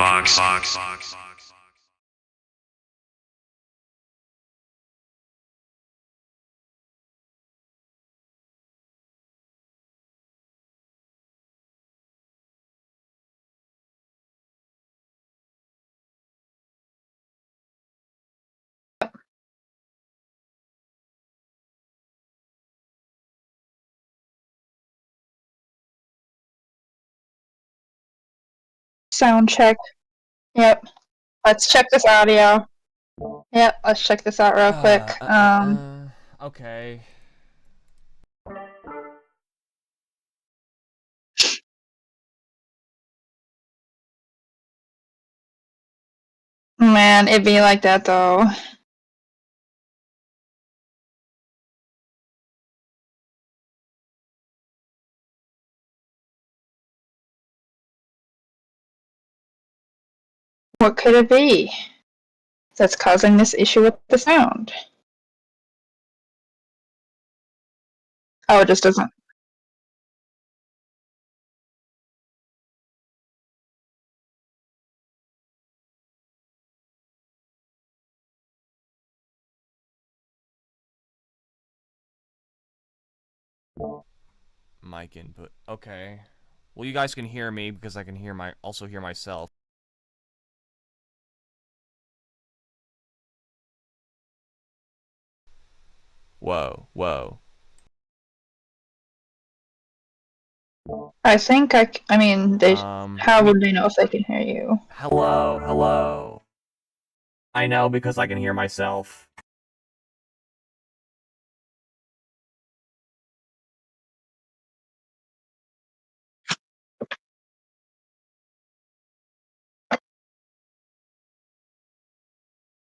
Jukebox. Sound check. Yep. Let's check this audio. Yep, let's check this out real quick. Okay. Man, it be like that though. What could it be that's causing this issue with the sound? Oh, it just doesn't. Mic input. Okay. Well, you guys can hear me because I can also hear myself. Whoa. I think I mean, how would they know if they can hear you? Hello. I know because I can hear myself.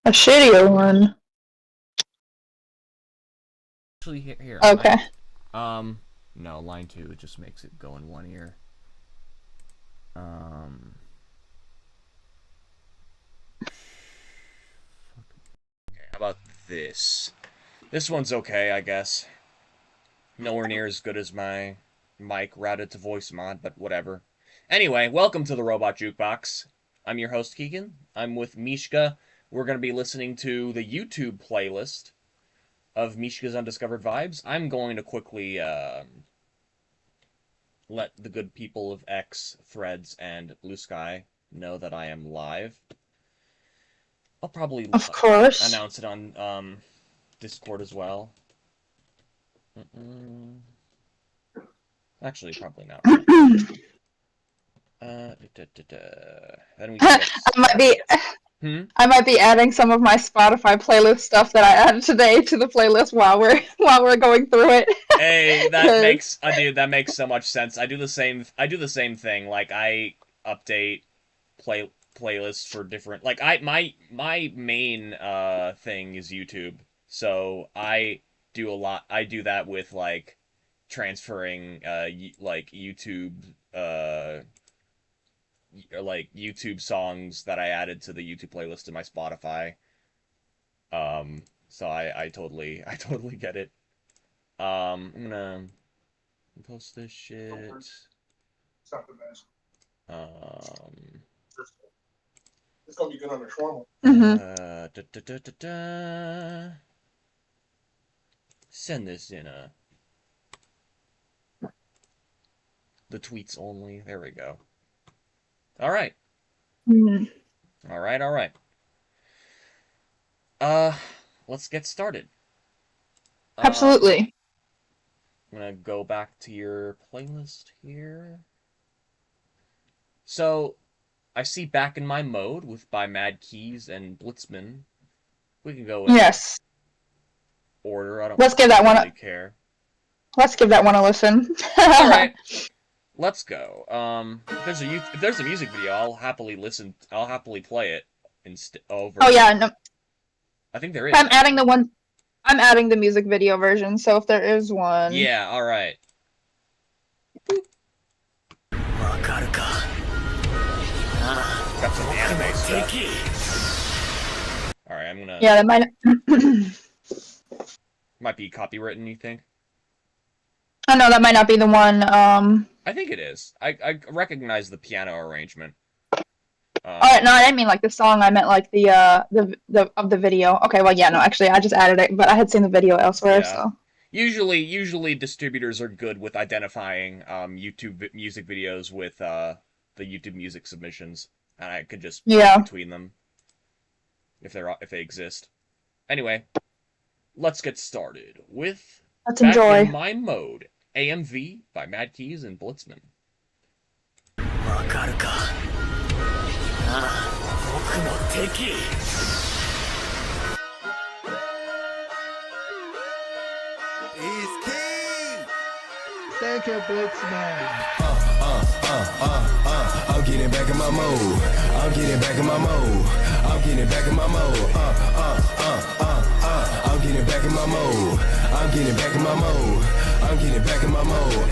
A shittier one. Actually, here. Okay. No, line 2, it just makes it go in one ear. Okay, how about this? This one's okay, I guess. Nowhere near as good as my mic routed to voice mod, but whatever. Anyway, welcome to the Robot Jukebox. I'm your host, Keegan. I'm with Mishka. We're going to be listening to the YouTube playlist of Mishka's Undiscovered Vibes. I'm going to quickly let the good people of X, Threads, and Blue Sky know that I am live. I'll probably Of course. announce it on Discord as well. Actually, probably not. Then we can get... I might be adding some of my Spotify playlist stuff that I added today to the playlist while we're going through it. Hey, that makes so much sense. I do the same thing. Like, I update playlists for different, like, my main thing is YouTube. So I do that with, like, transferring like YouTube songs that I added to the YouTube playlist in my Spotify. So I totally get it. I'm gonna post this shit. It's not the best. It's gonna be good on the shawarma. Send this in the tweets only. There we go. All right. All right. Let's get started. Absolutely. I'm gonna go back to your playlist here. So, I see Back in My Mode by Mad Keys and Blitzman. We can go in order. I don't really care. Let's give that one a listen. All right. Let's go. If there's a music video, I'll happily play it over. Oh yeah, no. I think there is. I'm adding the music video version, so if there is one. Yeah, all right. Got some anime stuff. All right, I'm gonna. Yeah, that might be copywritten. You think? Oh no, that might not be the one. I think it is. I recognize the piano arrangement. Oh no, I didn't mean like the song. I meant like the of the video. Okay, well yeah, no, actually I just added it, but I had seen the video elsewhere, Yeah. so. Usually distributors are good with identifying YouTube music videos with the YouTube music submissions, and I could just pick Yeah, between them if they exist. Anyway, let's get started with let's Back in enjoy. My Mode, AMV by Mad Keys and Blitzman. わかるかああ僕の敵 He's king. Thank you, Blitzman. I'm getting back in my mode. I'm getting back in my mode. I'm getting back in my mode. I'm getting back in my mode. I'm getting back in my mode. I'm getting back in my mode.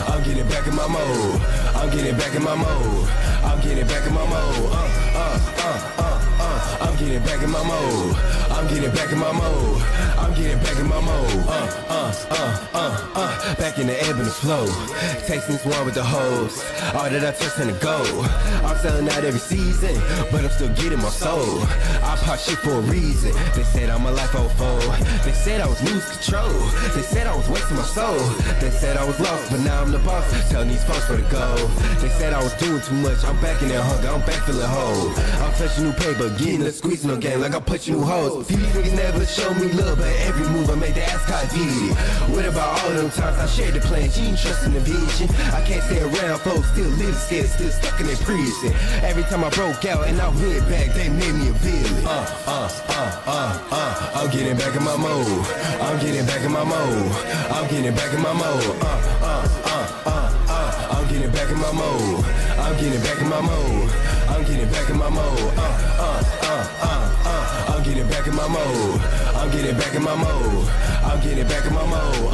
I'm getting back in my mode. I'm getting back in my mode. I'm getting back in my mode. I'm getting back in my mode. I'm getting back in my mode. I'm getting back in my mode. Back in the ebb and the flow. Tasting this one with the hoes. All that I touch in the gold. I'm selling out every season, but I'm still getting my soul. I pop shit for a reason. They said I'm a life old foe. They said I was losing control. They said I was wasting my soul. They said I was lost, but now I'm the boss. Telling these folks where to go. They said I was doing too much. I'm back in that hunger. I'm back feeling whole. I'm touching new paper, getting a squeezing no game like I'm punching new hoes. These niggas never show me love, but every move I made, they ask how I did it. What about all them times I shared the plan? She ain't trusting the vision. I can't stay around, folks still live scared, still stuck in their prison. Every time I broke out and I went back, they made me a villain. I'm getting back in my mode. I'm getting back in my mode. I'm getting back in my mode. I'm getting back in my mode. I'm getting back in my mode. I'm getting back in my mode. I'm getting back in my mode. I'm getting back in my mode. I'm getting back in my mode.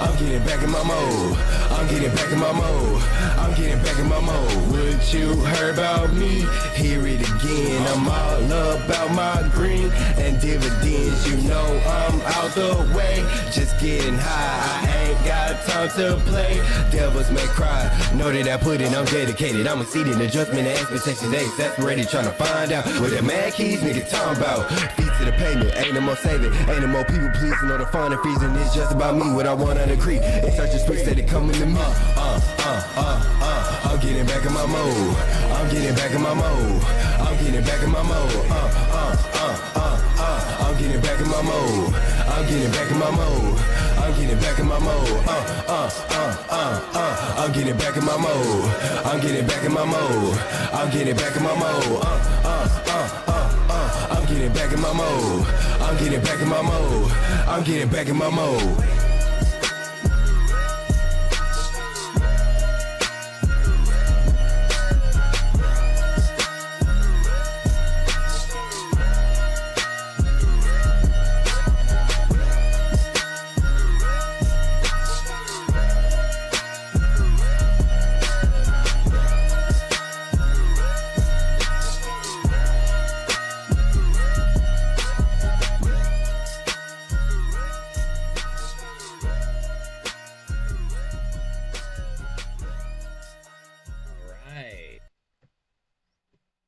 I'm getting back in my mode. I'm getting back in my mode. I'm getting back in my mode. What you heard about me? Hear it again. I'm all about my green and dividends. You know I'm out the way. Just getting high. I ain't got time to play. Devils may cry. Know that I put in, I'm dedicated. I'm exceeding adjustment and expectations. They exasperated trying to find out what the Mad Keys nigga talking about. Feet to the pavement. Ain't no more saving. Ain't no more people pleasing or the fun and freezing. It's just about me. What I want on the creek. It's such a street that it coming to me. I'm getting back in my mode. I'm getting back in my mode. I'm getting back in my mode. I'm getting back in my mode. I'm getting back in my mode. I'm getting back in my mode. I'm getting back in my mode. I'm getting back in my mode. I'm getting back in my mode. I'm getting back in my mode. I'm getting back in my mode. I'm getting back in my mode.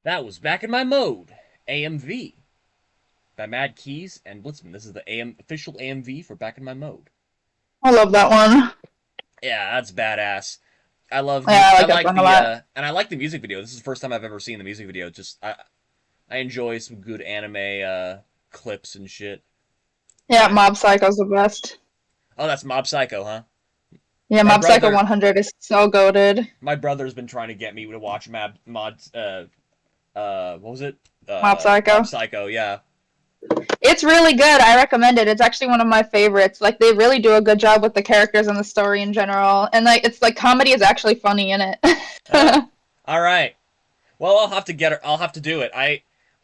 That was Back in My Mode, AMV, by Mad Keys and Blitzman. This is the official AMV for Back in My Mode. I love that one. Yeah, that's badass. I love. Yeah, I like that one a lot. And I like the music video. This is the first time I've ever seen the music video. Just I enjoy some good anime clips and shit. Yeah, Mob Psycho's the best. Oh, that's Mob Psycho, huh? Yeah, My Mob Psycho brother- 100 is so goated. My brother's been trying to get me to watch what was it? Mob Psycho. Mob Psycho, yeah. It's really good. I recommend it. It's actually one of my favorites. Like they really do a good job with the characters and the story in general. And like it's like comedy is actually funny in it. All right. Well, I'll have to do it.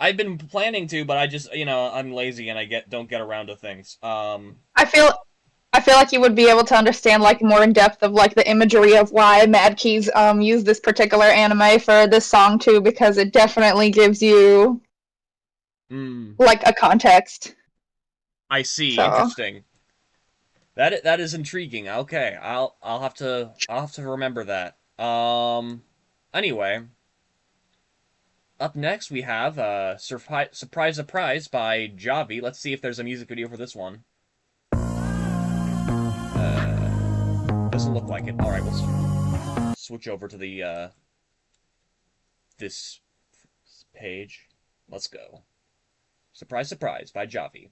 I've been planning to, but I just, I'm lazy and I don't get around to things. I feel like you would be able to understand like more in depth of like the imagery of why Mad Keys used this particular anime for this song too, because it definitely gives you like a context. I see. So. Interesting. That is intriguing. Okay, I'll have to remember that. Anyway, up next we have Surprise Surprise by Javi. Let's see if there's a music video for this one. Doesn't look like it. Alright, we'll switch over to the, this page. Let's go. Surprise Surprise by Javi.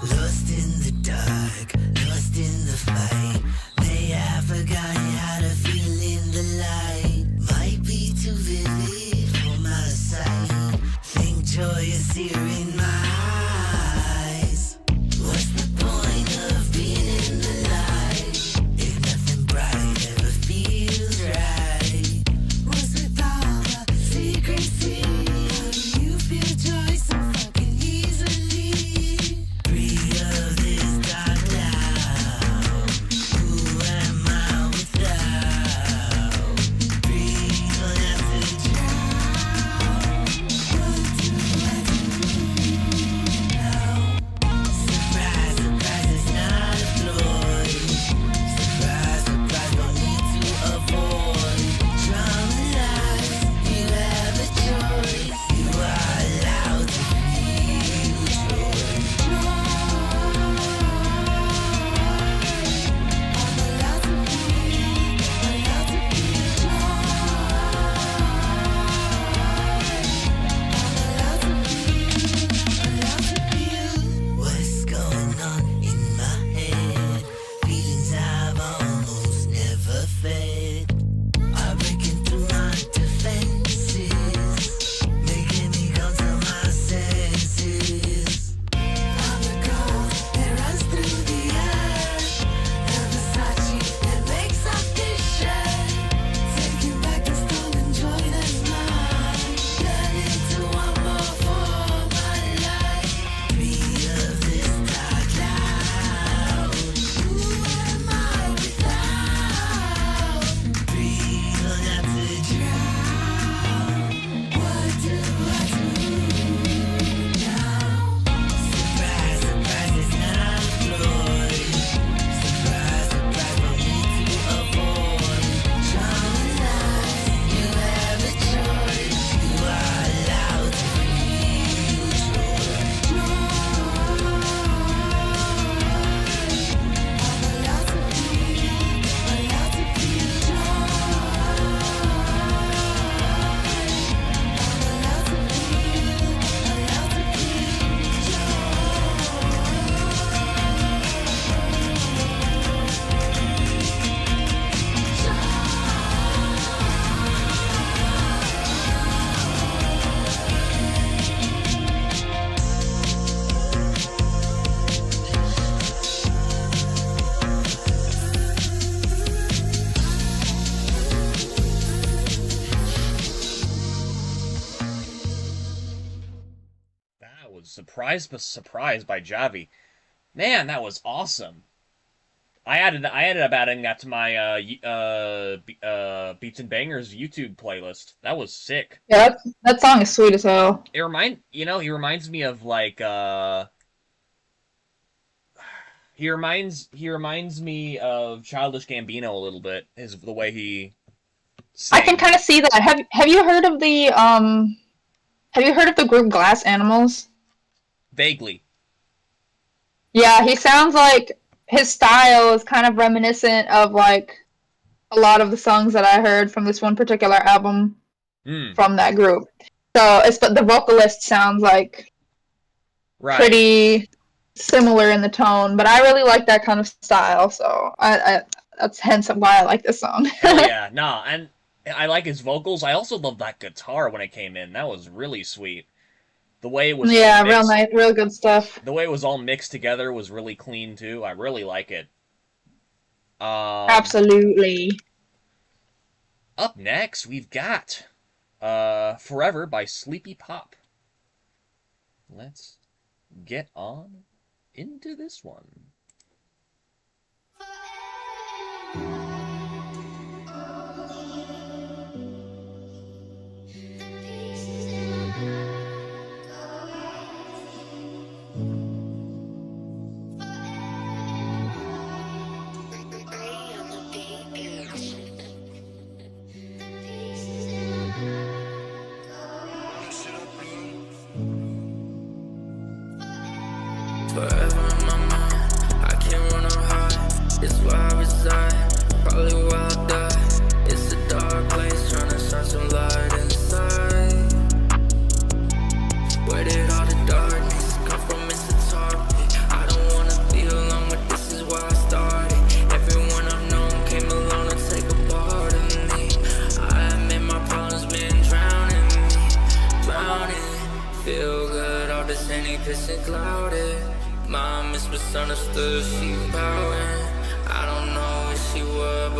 Lost in the dark, lost in the fight. May have forgotten how to feel in the light. Might be too vivid for my sight. Think joy is here in my eyes. What's the point of being in the light if nothing bright ever feels right? What's with all the secrecy? How do you feel joy so fucking easily? Free of this dark cloud. Who am I without? Breathe, don't have to drown. What do I do now? Surprise, surprise, it's not a ploy. Surprise, surprise, no need to avoid. Traumatize, you have a choice. You are allowed to feel joy. I'm allowed to feel what's going on in my head. Feelings I've almost never fed are breaking through my defenses, making me come to my senses. I'm the gold that runs through the air, the Versace that makes up this shirt. Taking back the stolen joy that's mine, turn into one more for my life. Free of this dark cloud. Who am I without? Breathe, don't have to drown. What do I do now? Surprise, surprise, it's not a ploy. Surprise, surprise, no need to avoid. Traumatize, you have a choice. You are allowed to feel joy. I'm allowed to feel joy. That was Surprise by Javi. Man, that was awesome. I ended up adding that to my Beats and Bangers YouTube playlist. That was sick. Yeah, that song is sweet as hell. He reminds me of like he reminds me of Childish Gambino a little bit. The way he I can sings. kind of see that. Have you heard of the group Glass Animals? Vaguely. Yeah, he sounds like his style is kind of reminiscent of like a lot of the songs that I heard from this one particular album from that group. So but the vocalist sounds like Right. pretty similar in the tone, but I really like that kind of style. So I that's hence why I like this song. Oh yeah, nah, and I like his vocals. I also love that guitar when it came in. That was really sweet. The way it was Yeah, real mixed, nice, real good stuff. the way it was all mixed together was really clean too. I really like it. Absolutely. Up next, we've got Forever by Sleepy Pop. Let's get on into this one.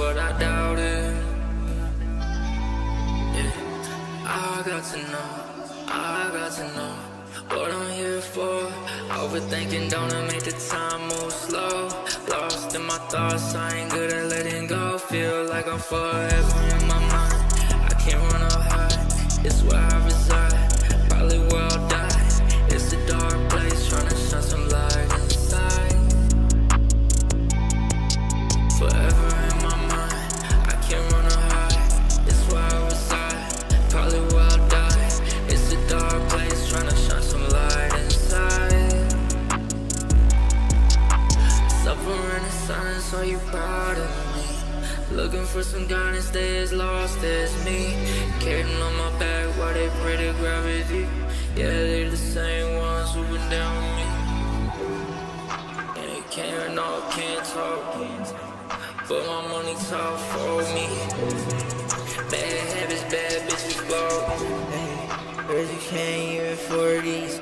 but I doubt it. Yeah, I got to know what I'm here for. Overthinking, don't I make the time move slow? Lost in my thoughts, I ain't good at letting go. Feel like I'm forever in my mind. I can't run up high, it's where I reside. Probably where I'll die. It's a dark place, trying to shine some light inside. Forever in my mind, I can't run up high. It's where I reside. Probably where I'll die. It's a dark place, trying to shine some light inside. Suffering in silence, are you proud of me? Looking for some guidance, they as lost as me. Carrying on my back while they pray to gravity. Yeah, they're the same ones who've been down with me. And they can't talk, but my money talk for me. Bad habits, bad bitches blow. Hey, heard you can't even afford these.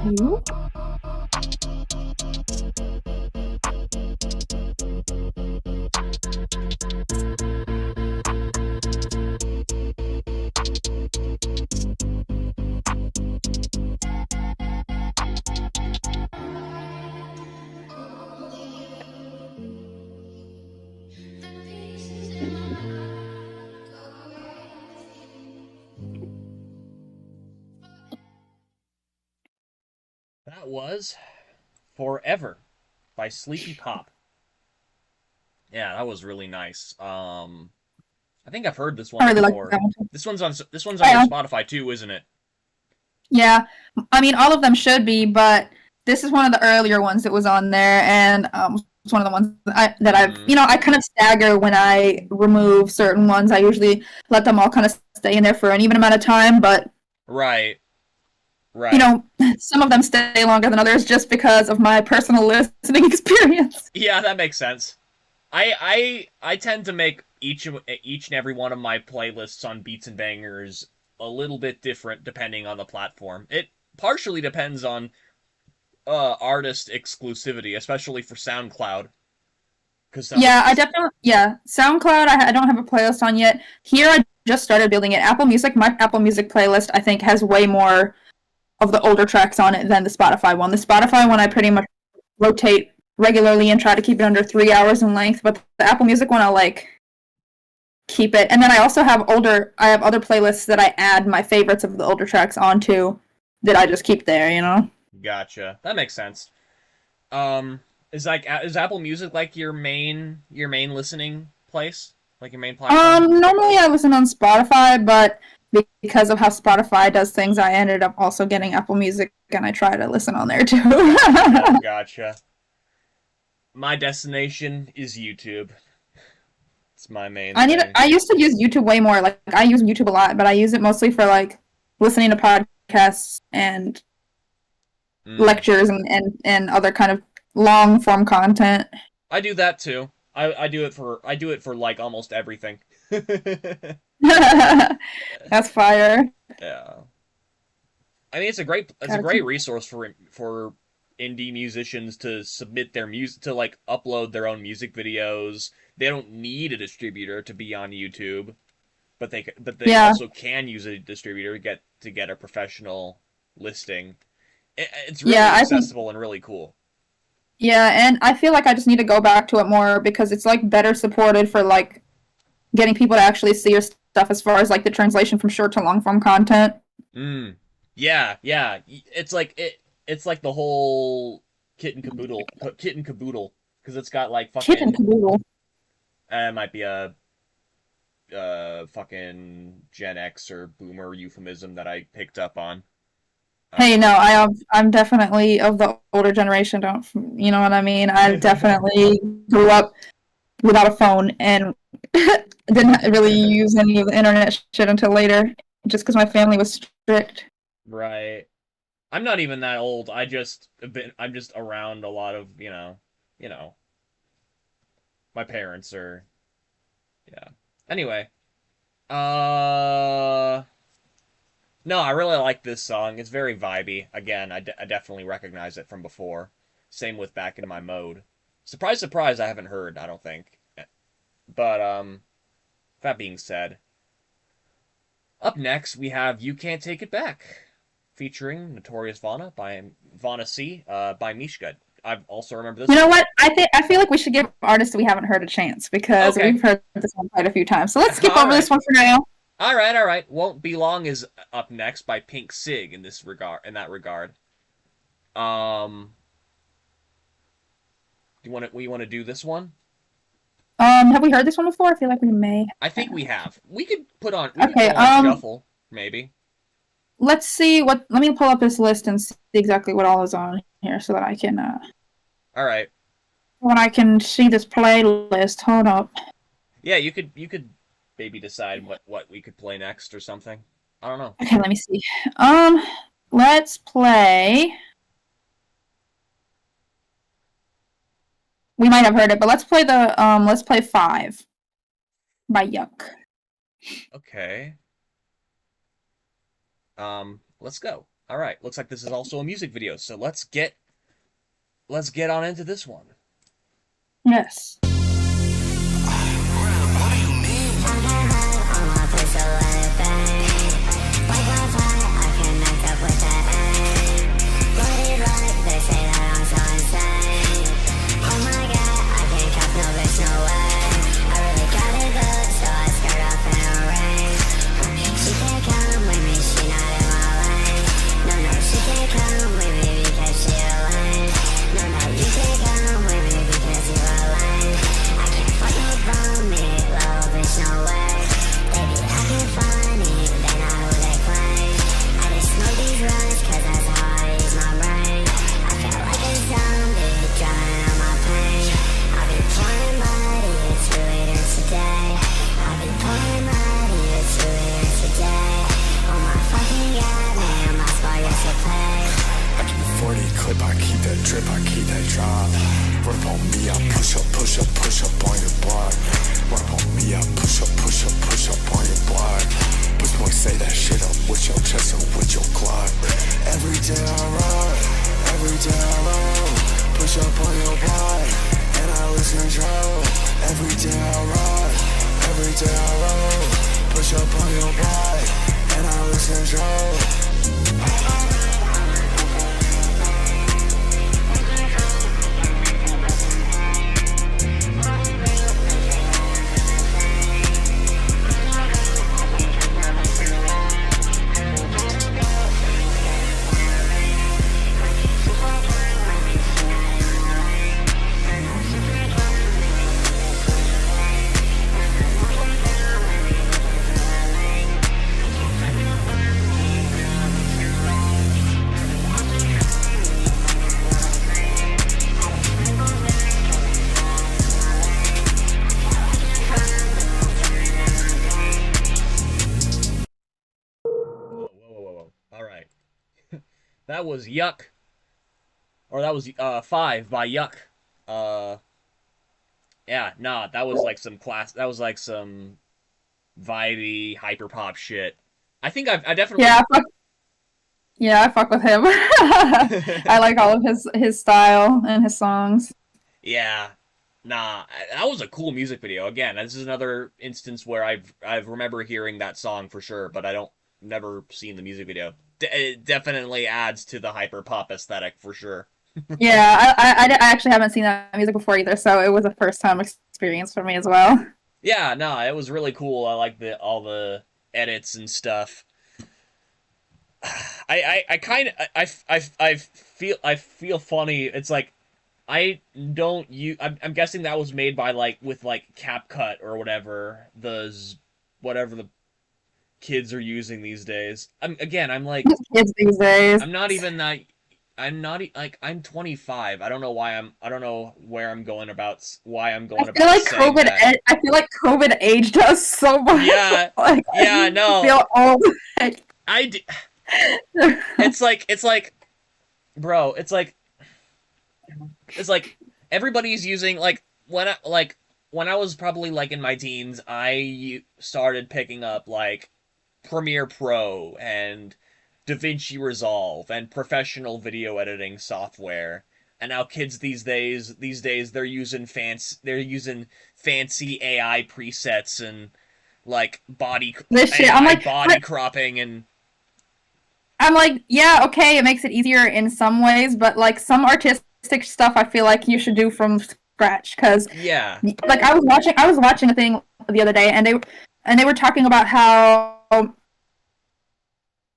You? That was Forever by Sleepy Pop. Yeah, that was really nice. I think I've heard this one I really like before. that one too. This one's on your Yeah. Spotify too, isn't it? Yeah, I mean, all of them should be, but this is one of the earlier ones that was on there, and it's one of the ones that I've, I kind of stagger when I remove certain ones. I usually let them all kind of stay in there for an even amount of time, but Right. some of them stay longer than others just because of my personal listening experience. Yeah, that makes sense. I tend to make each and every one of my playlists on Beats and Bangers a little bit different depending on the platform. It partially depends on artist exclusivity, especially for SoundCloud. SoundCloud, I don't have a playlist on yet. Here, I just started building it. Apple Music, my Apple Music playlist, I think, has way more of the older tracks on it than the Spotify one. The Spotify one, I pretty much rotate regularly and try to keep it under 3 hours in length, but the Apple Music one, I'll, keep it. And then I also have other playlists that I add my favorites of the older tracks onto that I just keep there, Gotcha. That makes sense. Is Apple Music your main listening place? Like your main platform? Normally I listen on Spotify, but because of how Spotify does things, I ended up also getting Apple Music, and I try to listen on there too. Oh, gotcha. My destination is YouTube. It's my main thing. I used to use YouTube way more. I use YouTube a lot, but I use it mostly for listening to podcasts and lectures and other kind of long form content. I do that too. I do it for almost everything. That's fire. Yeah. I mean, it's a great resource for indie musicians to submit their music, to upload their own music videos. They don't need a distributor to be on YouTube, but they also can use a distributor to get a professional listing. It's really accessible and really cool. Yeah, and I feel like I just need to go back to it more because it's better supported for getting people to actually see your stuff as far as the translation from short to long form content. Yeah. It's it's the whole kit and caboodle because it's got fucking kit and caboodle. It might be a fucking Gen X or Boomer euphemism that I picked up on. Hey, no, I'm definitely of the older generation. Don't you know what I mean? I definitely grew up without a phone and didn't really use any of the internet shit until later, just because my family was strict. Right. I'm not even that old. I'm just around a lot of, you know, my parents are, yeah. Anyway, no, I really like this song. It's very vibey. Again, I definitely recognize it from before. Same with Back in My Mode. Surprise, surprise, I haven't heard, I don't think. But, that being said, up next we have You Can't Take It Back, featuring Notorious Vana by Vana C, by Mishka. I also remember this. You know what? I feel like we should give artists we haven't heard a chance because Okay. we've heard this one quite a few times. So let's skip All over this right. one for now. All right. Won't Be Long is up next by Pink Sig in that regard. You want to do this one? Have we heard this one before? I feel like we may. I think we have. We could put on shuffle, maybe. Let's see what. Let me pull up this list and see exactly what all is on here so that I can. All right. When I can see this playlist, hold up. Yeah, you could maybe decide what we could play next or something. I don't know. Okay, let me see. Let's play. We might have heard it, but let's play let's play 5 by Yuck. Okay. Let's go. All right. Looks like this is also a music video, so let's get on into this one. Yes. I keep that drip, I keep that drop. Run up on me, I push up on your block. Run up on me, I push up on your block. Push boy, say that shit up with your chest or with your Glock. Every day I ride, every day I roll. Push up on your block, and I lose control. Every day I ride, every day I roll. Push up on your block, and I lose control. That was Yuck. Or that was 5 by Yuck. Yeah, nah, that was like some vibey hyperpop shit. I think I definitely I fuck with him. I like all of his style and his songs. Yeah. Nah, that was a cool music video. Again, this is another instance where I've remember hearing that song for sure, but I never seen the music video. It definitely adds to the hyper pop aesthetic for sure. Yeah, I actually haven't seen that music before either, so it was a first time experience for me as well. Yeah, no, it was really cool. I like all the edits and stuff. I feel funny. It's like I'm guessing that was made by with CapCut or whatever the kids are using these days. I'm like kids these days. I'm not even that. I'm 25. I don't know where I'm going about. Why I'm going about. I feel like COVID aged us so much. Yeah. No. I feel old. It's like bro, it's like everybody's using like when I was probably like in my teens, I started picking up like Premiere Pro and DaVinci Resolve and professional video editing software. And now kids these days they're using fancy AI presets and like This shit. AI body cropping and I'm like, yeah, okay, it makes it easier in some ways, but like some artistic stuff, I feel like you should do from scratch. Because yeah, like I was watching a thing the other day, and they were talking about how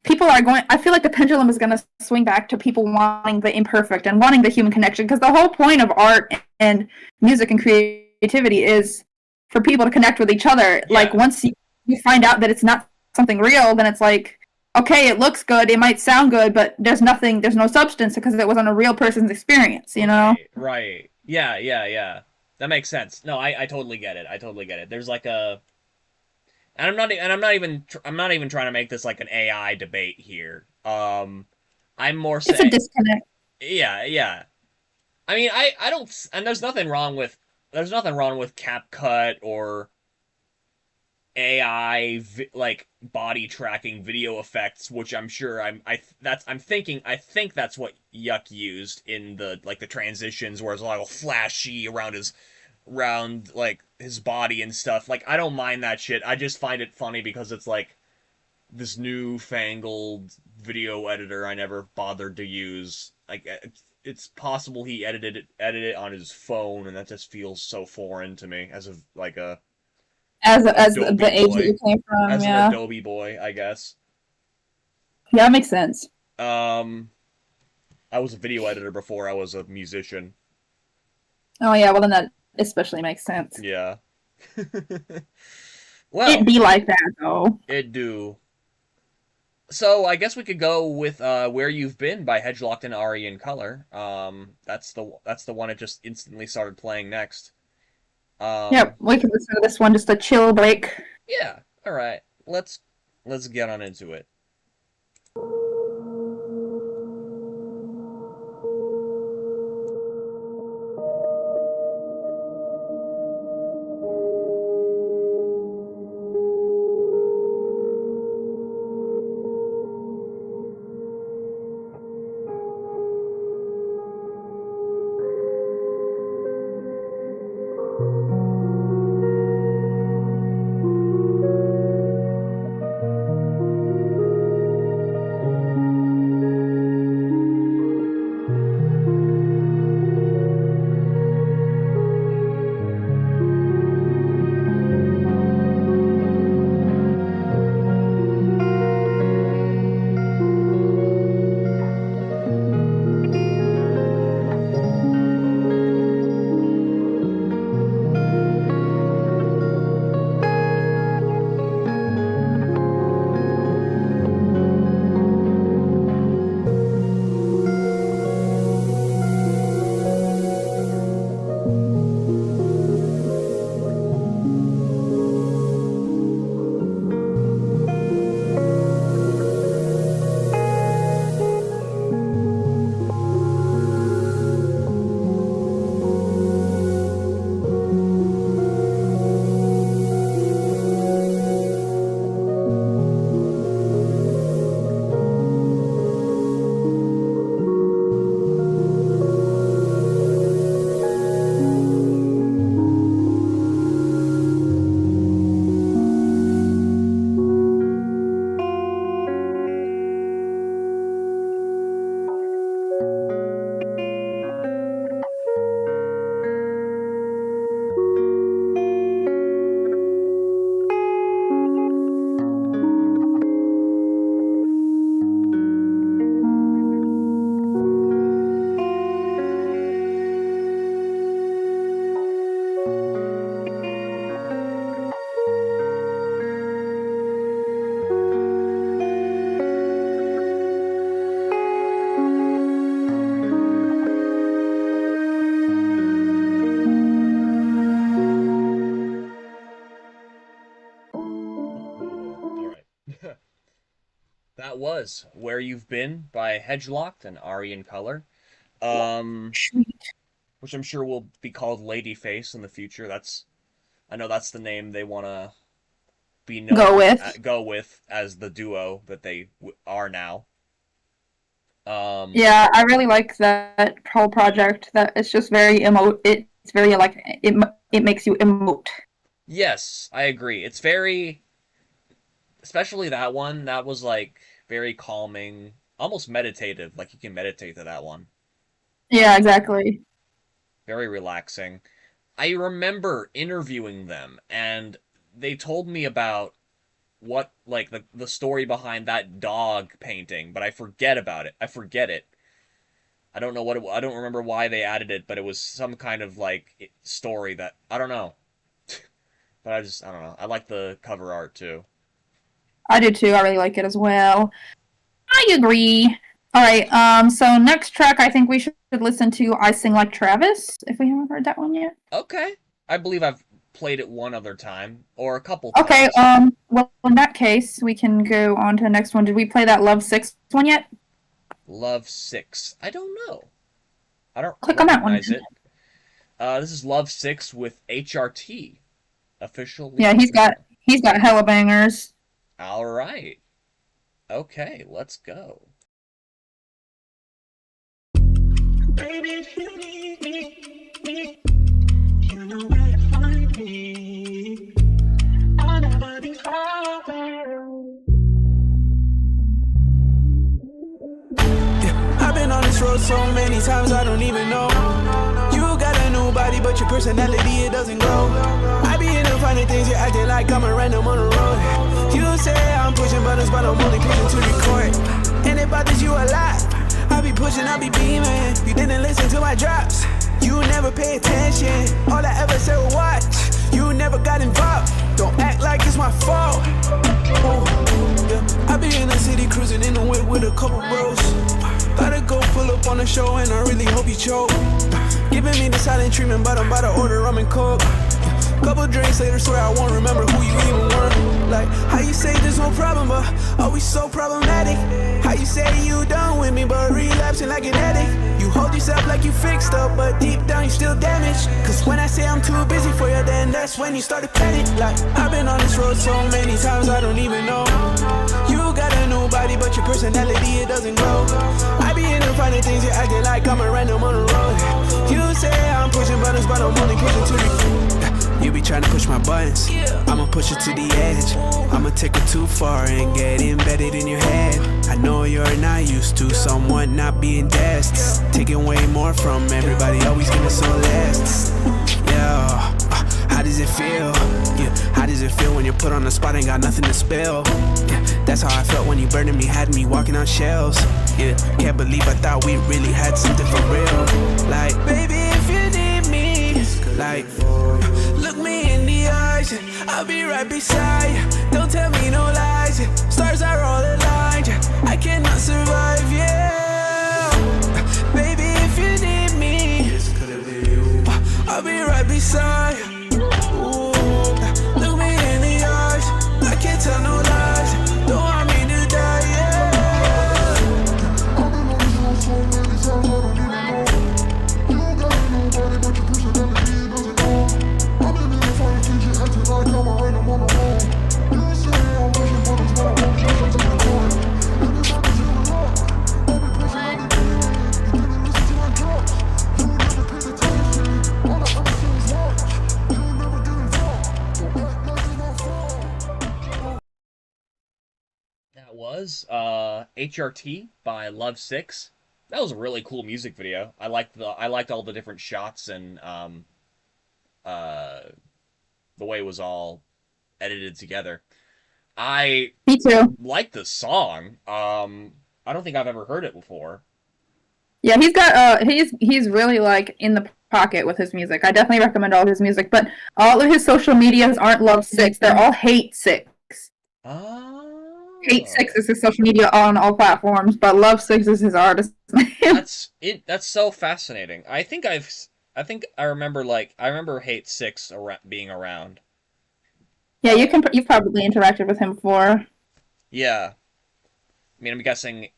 people are going. I feel like the pendulum is going to swing back to people wanting the imperfect and wanting the human connection. Because the whole point of art and music and creativity is for people to connect with each other. Yeah. Like once you find out that it's not something real, then it's like, okay, it looks good, it might sound good, but there's no substance because it wasn't a real person's experience, you know? right. Yeah. That makes sense. No, I totally get it. I totally get it. There's like a and I'm not even trying to make this like an AI debate here. I'm more It's a saying disconnect. yeah. I mean, I don't and there's nothing wrong with CapCut or AI like body tracking video effects, which I'm sure I think that's what Yuck used in the like the transitions where it's all flashy around like his body and stuff. Like I don't mind that shit. I just find it funny because it's like this newfangled video editor I never bothered to use. Like it's possible he edited it on his phone, and that just feels so foreign to me as a As the Adobe age that boy. you came from, As an yeah. Adobe boy, I guess. Yeah, that makes sense. Um, I was a video editor before I was a musician. Oh yeah, well then that especially makes sense. Yeah. It Well, be like that though. it do. So I guess we could go with "Where You've Been" by Hedgelocked and Ari in Color. That's the one it just instantly started playing next. Yep, Um, we can listen to this one, just a chill break. yeah. All right. Let's get on into it. that was Where You've Been by Hedgelocked and Aryan Color. Which I'm sure will be called Ladyface in the future. I know that's the name they want to be known go with as the duo that they are now. Yeah, I really like that whole project. That it's just very It's very like it makes you emote. Yes, I agree. It's very, especially that one. That was like very calming, almost meditative. Like you can meditate to that one. Yeah, exactly. Very relaxing. I remember interviewing them, and they told me about what like the story behind that dog painting, but I forget about it. I forget it. I don't know I don't remember why they added it, but it was some kind of like story that I don't know. But I don't know. I like the cover art too. I do too. I really like it as well. I agree. All right. So next track, I think we should listen to "I Sing Like Travis" if we haven't heard that one yet. Okay. I believe I've played it one other time or a couple times. Okay. Well, in that case, we can go on to the next one. Did we play that Love 6 one yet? Love 6. I don't know. I don't click on that one. It. This is Love 6 with HRT. Official. Yeah, he's got hella bangers. All right. Okay, let's go. Baby, if you need me, you know where to find me. I'll never be far away. I've been on this road so many times I don't even know. You got a new body, but your personality, it doesn't grow. I be in the finding things, you're acting like I'm a random on the road. You say I'm pushing buttons, but I'm only pushing to record. And it bothers you a lot. I be pushing, I be beaming. You didn't listen to my drops. You never pay attention. All I ever said was watch. You never got involved. Don't act like it's my fault. Oh, yeah. I be in the city cruising in the whip with a couple bros. Gotta go pull up on the show and I really hope you choke. Giving me the silent treatment, but I'm about to order rum and coke. Couple drinks later, swear I won't remember who you even were. Like, how you say there's no problem, but always so problematic. How you say you done with me, but relapsing like an addict. You hold yourself like you fixed up, but deep down you still damaged. Cause when I say I'm too busy for you, then that's when you start to panic. Like, I've been on this road so many times I don't even know. You got a new body, but your personality, it doesn't grow. I be in the finding things, you're acting like I'm a random on the road. You say I'm pushing buttons, but I'm only pushing to the... You be trying to push my buttons, I'ma push it to the edge. I'ma take it too far and get embedded in your head. I know you're not used to someone not being just taking way more from everybody, always giving so less. Yeah, how does it feel? Yeah, how does it feel when you're put on the spot and got nothing to spill? Yeah, that's how I felt when you burning me, had me walking on shells. Yeah, can't believe I thought we really had something for real. Like, baby, if you need me, like, look me in the eyes, I'll be right beside you. Don't tell me no lies, stars are all aligned. I cannot survive, yeah. Baby, if you need me, I'll be right beside you. Ooh, look me in the eyes, I can't tell no lies. Don't want me to die, yeah. I've been on this road so many times I don't even know. You got a nobody, but your personality doesn't know. I've been in the fire things, you acting like I'm a random on the road. You say I'm pushing buttons, but I'm only pushing to the cord. And it's not you a lot. I've been pushing, I've been beaming. You didn't listen to my drops. You never paid attention. All I ever say is watch. You never get involved. Don't act like it's my fault. That was HRT by Love 6. That was a really cool music video. I liked all the different shots and the way it was all edited together. Me too. Like the song. I don't think I've ever heard it before. Yeah, he's got he's really like in the pocket with his music. I definitely recommend all his music, but all of his social medias aren't Love 6. They're all Hate 6. Hate 6 is his social media on all platforms, but Love 6 is his artist name. That's so fascinating. I think I remember Hate 6 being around. Yeah, you've probably interacted with him before. Yeah. I mean,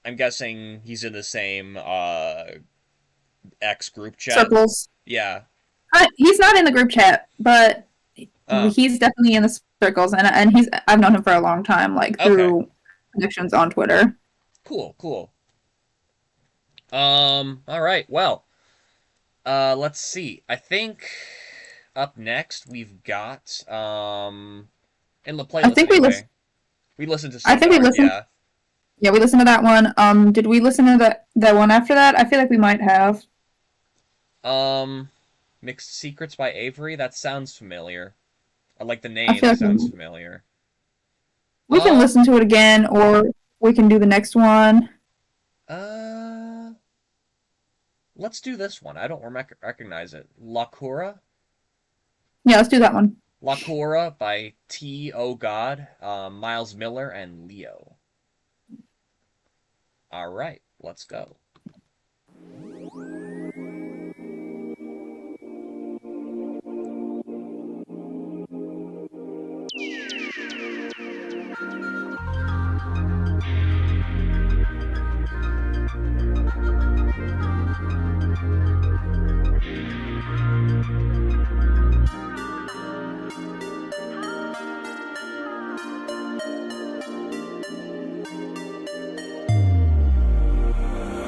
I'm guessing he's in the same X group chat. Circles. Yeah. He's not in the group chat, but Oh. he's definitely in the circles, and I've known him for a long time, like through connections on Twitter. Cool. All right. Well, let's see. I think up next we've got in the playlist. I think anyway, we listened to. I think we listened. Yeah. Yeah, we listened to that one. Did we listen to that one after that? I feel like we might have. Mixed Secrets by Avery. That sounds familiar. I like the name. I feel like sounds familiar. We can listen to it again, or we can do the next one. Let's do this one. I don't recognize it. La Cura? Yeah, let's do that one. La Cura by T.O. Miles Miller, and Leo. Alright, let's go.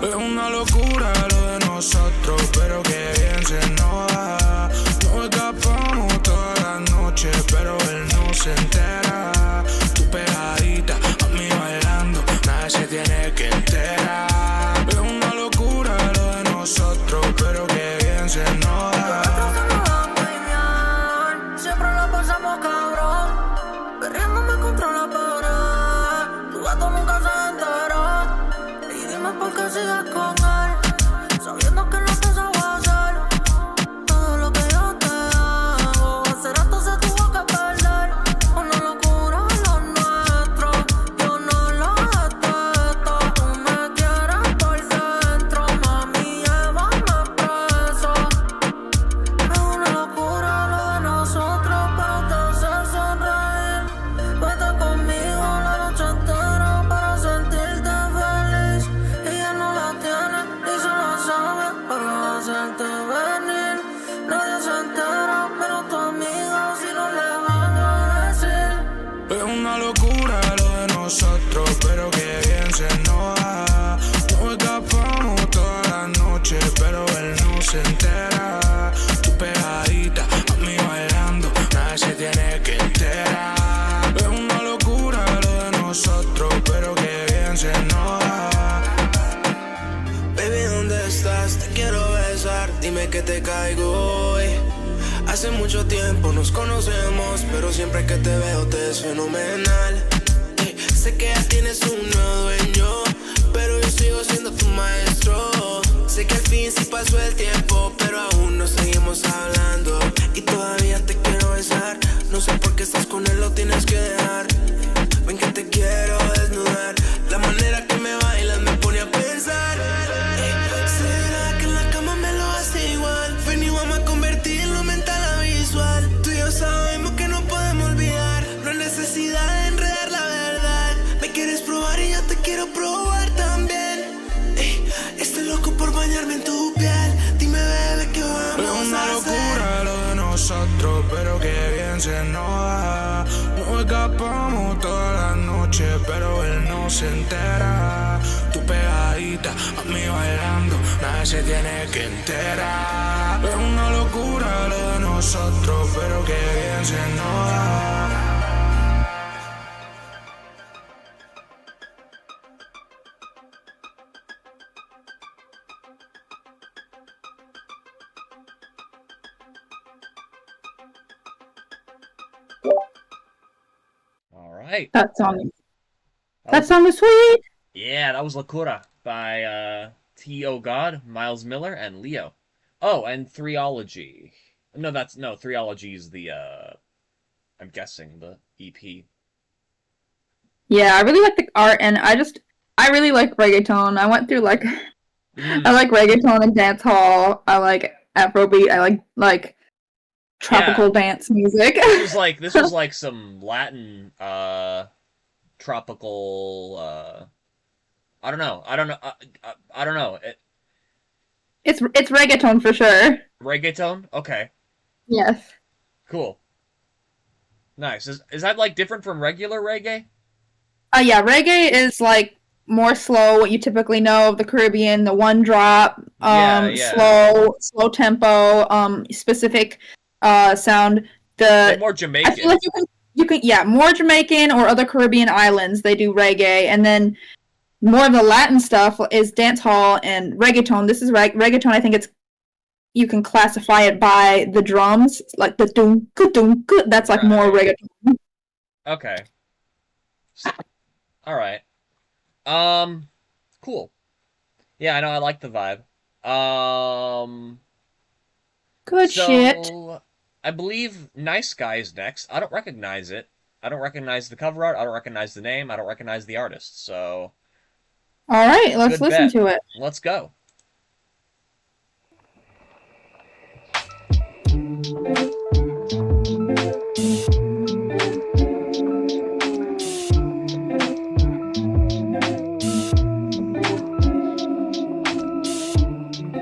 Es una locura lo de nosotros, pero que bien se nos da. Nos escapamos toda la noche, pero él no se entera. Tu pegadita, a mí bailando, nadie se tiene que enterar. Es una locura lo de nosotros, pero que bien se nos da. Siempre la pasamos cabrón, perreándome contra la pared. Tu gato nunca se enteró. Y dime por qué sigues con él, sabiendo que no te sabes hacer todo lo que yo te hago. Hace rato se tuvo que perder. Una locura lo nuestro, yo no lo detesto. Tú me quieres por dentro, mami, llévame preso. Es una locura lo de nosotros, pero te hace sonreír. Vete conmigo la noche entera para sentirte feliz. Ella no la tiene ni se la sabe para hacerte venir. Nadie se entera, menos tu amiga, si no le van a decir. Es una locura lo de nosotros, pero que bien se nos da. Nos escapamos toda la noche, pero él no se entera. Tu pegadita, a mí bailando, nadie se tiene que enterar. Es una locura lo de nosotros, pero que bien se nos da. Baby, ¿dónde estás? Te quiero besar, dime que te caigo hoy. Hace mucho tiempo nos conocemos, pero siempre que te veo te es fenomenal. Sé que ya tienes un nuevo dueño, pero yo sigo siendo tu maestro. Sé que al fin sí pasó el tiempo, pero aún nos seguimos hablando. Y todavía te quiero besar, no sé por qué estás con él, lo tienes que dejar. Ven que te quiero desnudar, la manera que me bailas me pone a pensar. ¿Será que en la cama me lo hace igual? Ven y vamos a convertirlo mental a visual. Tú y yo sabemos que no podemos olvidar, no hay necesidad de enredar la verdad. Me quieres probar y yo te quiero probar también. Estoy loco por bañarme en tu piel. Dime, bebé, ¿qué vamos a hacer? Es una locura lo de nosotros, pero que bien se nos da. Nos escapamos toda la noche, pero él no se entera. Tu pegadita, a mí bailando, nadie se tiene que enterar. Es una locura lo de nosotros, pero que bien se nos da. Alright. That song is sweet. Yeah, that was La Cura by T.O. Miles Miller, and Leo. Oh, and Threology. No, Threology is the, I'm guessing, the EP. Yeah, I really like the art, and I really like reggaeton. I went through, like, I like reggaeton and dance hall. I like Afrobeat. I like tropical dance music. This was like some Latin, tropical, I don't know. I don't know. I don't know. It's reggaeton for sure. Reggaeton? Okay. Yes. Cool. Nice. Is that like different from regular reggae? Yeah, reggae is like more slow, what you typically know of the Caribbean, the one drop, Yeah. slow tempo, specific sound. Like more I Jamaican. feel like you can yeah, more Jamaican or other Caribbean islands they do reggae, and then more of the Latin stuff is dance hall and reggaeton. This is reggaeton. I think you can classify it by the drums, like the doom doom. That's like more reggaeton. Okay. All right. Cool. Yeah, I know. I like the vibe. Good shit. I believe Nice Guy is next. I don't recognize it. I don't recognize the cover art. I don't recognize the name. I don't recognize the artist. So. All right, let's listen to it. Let's go.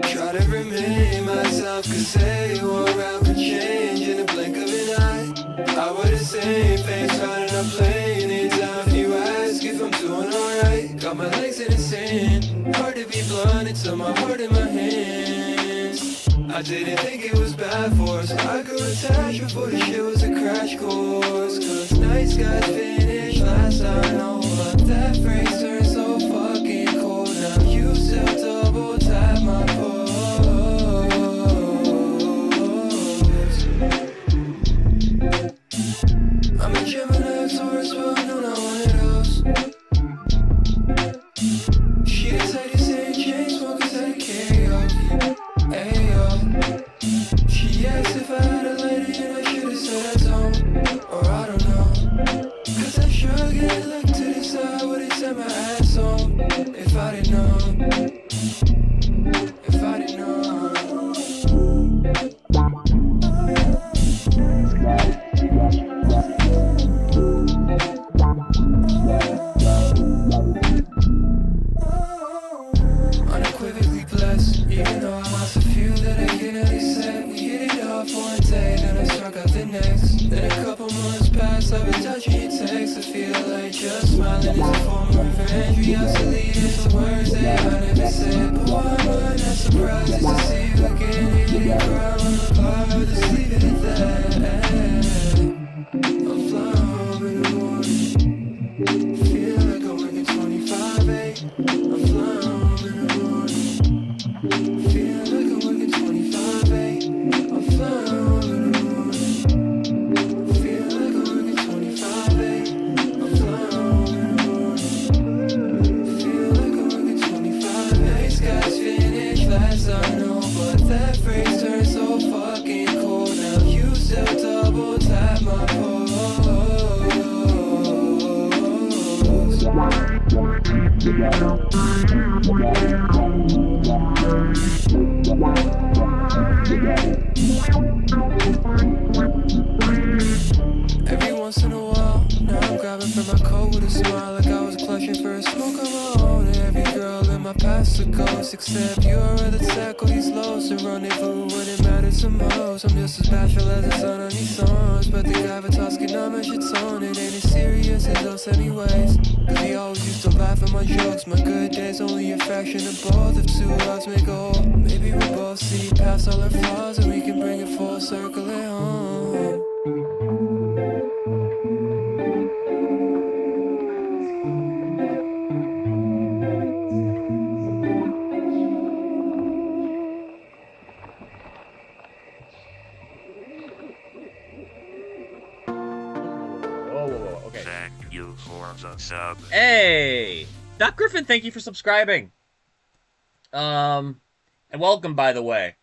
Try to remain myself, cause say you're around could change in a blink of an eye. I wear the same face, riding up playing it down. If you ask if I'm doing alright, got my legs in the sand. Hard to be blunt until my heart in my hands. I didn't think it was bad for us, so I grew attached before the shit was a crash course. Cause nice guys finish last, I know, but that phrase turned so fucking cold. Now you still double tap my pose. I'm a Gemini, Taurus, but no, not one of those. She the type to say chain smokers out of karaoke. Ayo. She asked if I had a lady and I should've said I don't. Or I don't know. Cause I sure get look to the side with it set my ass on. If I didn't know. If I didn't know. Unequivocally blessed, even though I lost a few that I can at least say. We hit it off one day, then I struck out the next. Then a couple months passed, I've been touching your text. I feel like just smiling is a form of revenge. Curiosity is the words that I never said. But why am I not surprised just to see you again? Even if I'm on the bar, just leave it at that. I'm flying home in the morning. Feel like I'm working 25/8. I'm flying home in the morning. Feel like I'm working 25/8. I'm flying home in the morning. Feel like I'm working 25/8. I'm flying home in the morning. Feel like I'm working 25/8. Skies finish last, I know, but that phrase turned so fucking cold. Now you still double tap my pose. Every once in a while, now I'm grabbing for my coat with a smile, like I was clutching for a smoke of my own. And every girl in my past a ghost, except you're the tackle these lows to rendezvous when it matters the most. I'm just as bashful as the sun on these songs, but the gravitas can not match its own. It ain't as serious as us anyways, cause we always used to laugh at my jokes. My good days only a fraction of both. If two halves make a whole, maybe we both see past all our flaws and we can bring it full circle at home. Whoa. Okay. Thank you for the sub. Hey! Doc Griffin, thank you for subscribing. And welcome, by the way.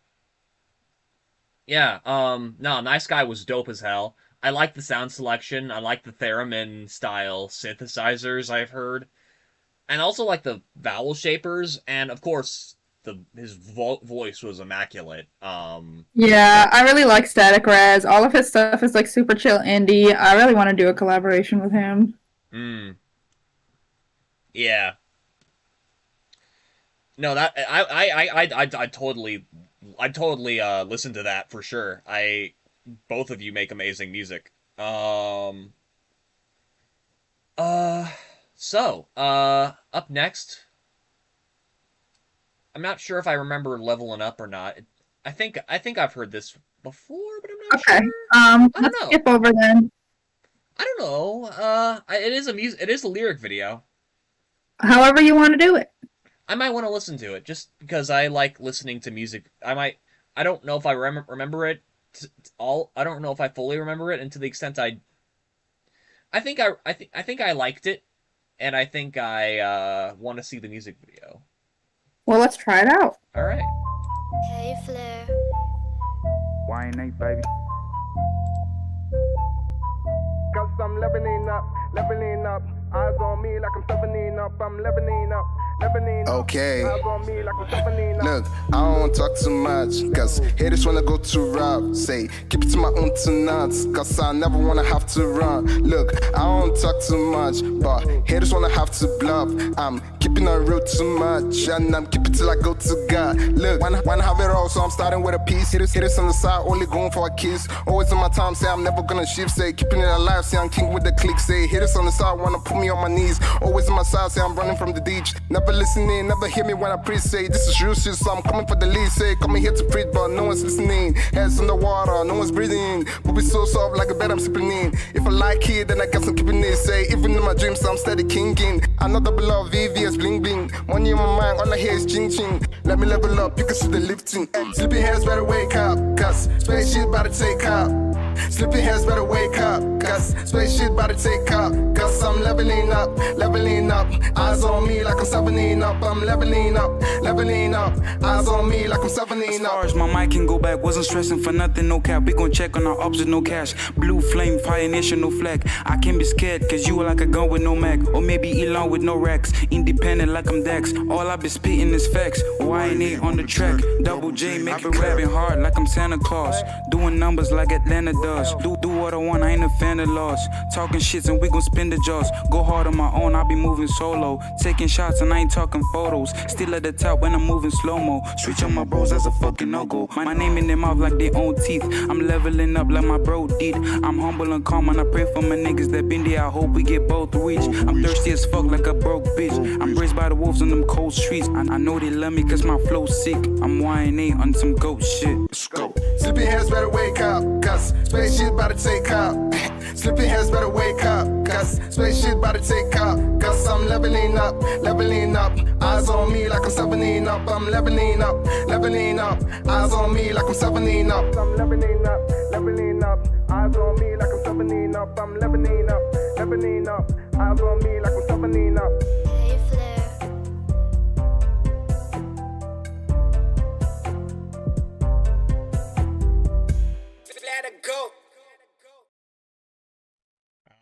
Yeah, no, Nice Guy was dope as hell. I like the sound selection. I like the theremin-style synthesizers I've heard. And also like the vowel shapers. And, of course, his voice was immaculate. Yeah, I really like Static Raz. All of his stuff is like super chill indie. I really want to do a collaboration with him. Yeah. No, that I totally listen to that for sure. Both of you make amazing music. Up next, I'm not sure if I remember Leveling Up or not. I think I've heard this before, but I'm not sure. I don't Let's know. skip over then. I don't know. It is a lyric video. However you want to do it. I might want to listen to it just because I like listening to music. I don't know if I remember it all. I don't know if I fully remember it, and to the extent I think I liked it, and I think I want to see the music video. Well, let's try it out. All right. Hey Flair. YNA, baby. Cause I'm leveling up, eyes on me like I'm 17 up, I'm leveling up. Okay, look, I don't talk too much, cause haters wanna go too rough. Say, keep it to my own tonight, cause I never wanna have to run. Look, I don't talk too much, but haters wanna have to bluff. I'm keeping it real too much, and I'm keeping till I go to God. Look, wanna have it all, so I'm starting with a piece. Haters on the side, only going for a kiss. Always in my time, say I'm never gonna shift. Say, keeping it alive, say I'm king with the click. Say, haters on the side, wanna put me on my knees. Always in my side, say I'm running from the ditch. Never listening, never hear me when I preach. Say, this is real shit, so I'm coming for the lead. Say, coming here to preach, but no one's listening. Heads in the water, no one's breathing. But we so soft like a bed I'm sipping in. If I like it, then I guess I'm keeping it. Say, even in my dreams, I'm steady kinging. I'm not the beloved VVS bling bling. Money in my mind, all I hear is ching ching. Let me level up, you can see the lifting. Sleepy heads better wake up, cause spaceship about to take up. Sleepy heads better wake up, cause spaceship about to take up. Cause I'm leveling up, eyes on me like I'm 17 up. I'm leveling up, eyes on me like I'm 17 up. As far as my mic can go back, wasn't stressing for nothing, no cap. We gon' check on our ops with no cash. Blue flame, fire nation, no flag. I can't be scared, cause you are like a gun with no mag. Or maybe Elon with no racks. Independent like I'm Dax. All I been spitting is facts. YNA on the track. Double J make it rapping hard like I'm Santa Claus. Doing numbers like Atlanta does. Do what I want, I ain't a fan of laws. Talking shits and we gon' spin the jaws. Go hard on my own, I be moving solo. Taking shots and I ain't talking photos. Still at the top when I'm moving slow-mo. Switch on my bros, that's a fucking no-go. My name in their mouth like they own teeth. I'm leveling up like my bro did. I'm humble and calm and I pray for my niggas that been there. I hope we get both reach. I'm thirsty as fuck like a broke bitch. I'm raised by the wolves on them cold streets. I know they love me cause my flow's sick. I'm YNA on some goat shit. Let's go. Sleepy heads better wake up, cause spaceship about to take up. Sleepy heads better wake up, cause spaceship about to take up. Cause I'm leveling up, eyes on me like I'm 17 up. I'm leveling up, eyes on me like I'm 17 up. I'm leveling up, eyes on me like I'm 17 up. I'm leveling up, eyes on me like I'm 17 up. Hey Flair. Let it go.